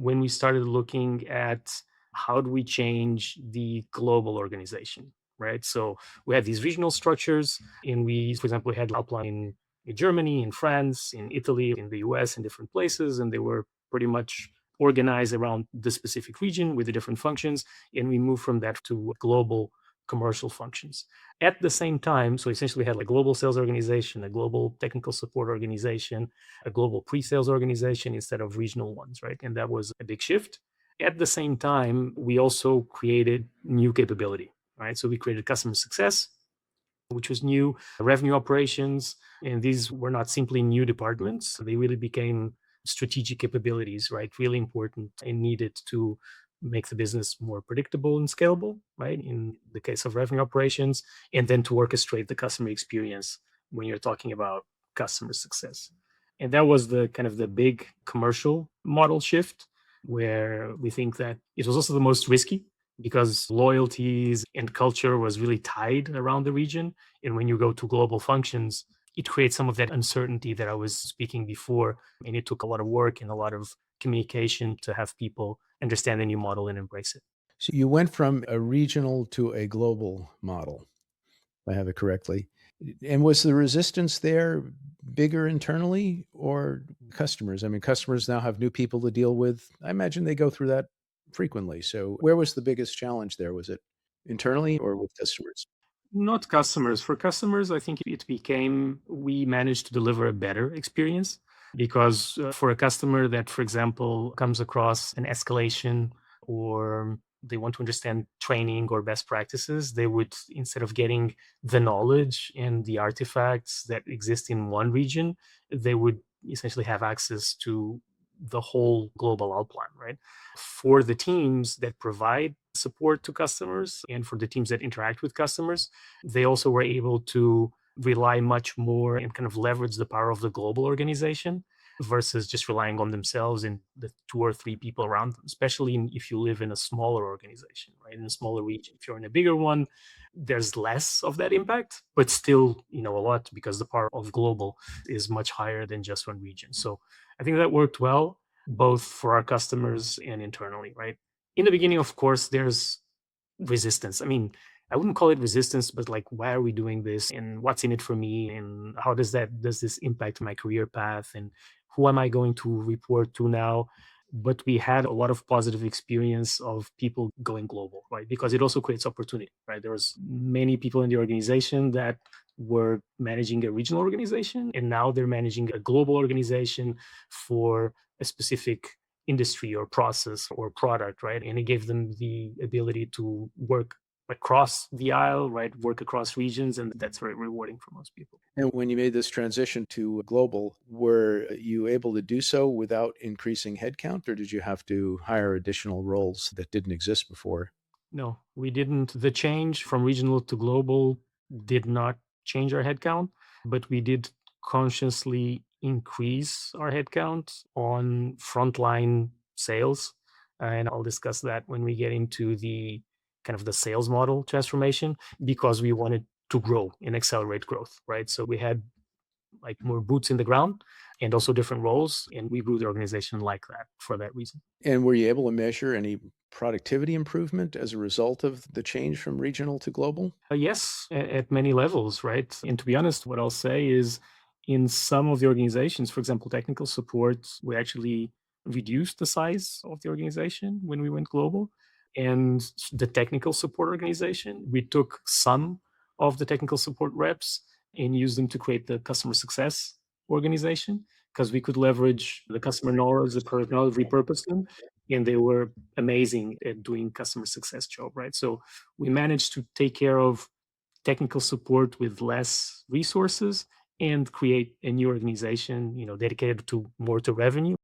when we started looking at how do we change the global organization, right? So we had these regional structures, and we, for example, we had ALLPLAN in Germany, in France, in Italy, in the US, in different places, and they were pretty much organized around the specific region with the different functions. And we moved from that to global commercial functions. At the same time, so essentially we had a global sales organization, a global technical support organization, a global pre-sales organization instead of regional ones, right? And that was a big shift. At the same time, we also created new capability, right? So we created customer success, which was new, revenue operations, and these were not simply new departments. They really became strategic capabilities, right? Really important and needed to make the business more predictable and scalable, right? In the case of revenue operations, and then to orchestrate the customer experience when you're talking about customer success. And that was the kind of the big commercial model shift where we think that it was also the most risky because loyalties and culture was really tied around the region. And when you go to global functions, it creates some of that uncertainty that I was speaking before. And it took a lot of work and a lot of communication to have people understand the new model and embrace it. So you went from a regional to a global model, if I have it correctly. And was the resistance there bigger internally or customers? I mean, customers now have new people to deal with. I imagine they go through that frequently. So where was the biggest challenge there? Was it internally or with customers? Not customers. For customers, I think it became we managed to deliver a better experience because for a customer that, for example, comes across an escalation or they want to understand training or best practices, they would, instead of getting the knowledge and the artifacts that exist in one region, they would essentially have access to the whole global outline, right? For the teams that provide support to customers and for the teams that interact with customers, they also were able to rely much more and kind of leverage the power of the global organization versus just relying on themselves and the two or three people around them, especially if you live in a smaller organization, right? In a smaller region. If you're in a bigger one, there's less of that impact, but still, a lot because the power of global is much higher than just one region. So I think that worked well, both for our customers and internally, right? In the beginning, of course, there's resistance. I mean, I wouldn't call it resistance, but like, why are we doing this? And what's in it for me? And how does this impact my career path? And who am I going to report to now? But we had a lot of positive experience of people going global, right? Because it also creates opportunity, right? There was many people in the organization that were managing a regional organization, and now they're managing a global organization for a specific industry or process or product, right? And it gave them the ability to work across the aisle, right? Work across regions, and that's very rewarding for most people. And when you made this transition to global, were you able to do so without increasing headcount, or did you have to hire additional roles that didn't exist before? No, we didn't. The change from regional to global did not change our headcount, but we did consciously increase our headcount on frontline sales. And I'll discuss that when we get into the kind of the sales model transformation because we wanted to grow and accelerate growth, right? So we had like more boots in the ground and also different roles, and we grew the organization like that for that reason. And were you able to measure any productivity improvement as a result of the change from regional to global? Yes, at many levels, right? And to be honest, what I'll say is in some of the organizations, for example, technical support, we actually reduced the size of the organization when we went global. And the technical support organization, we took some of the technical support reps and used them to create the customer success organization because we could leverage the customer knowledge, the product knowledge, repurpose them. And they were amazing at doing customer success job, right? So we managed to take care of technical support with less resources and create a new organization dedicated to more to revenue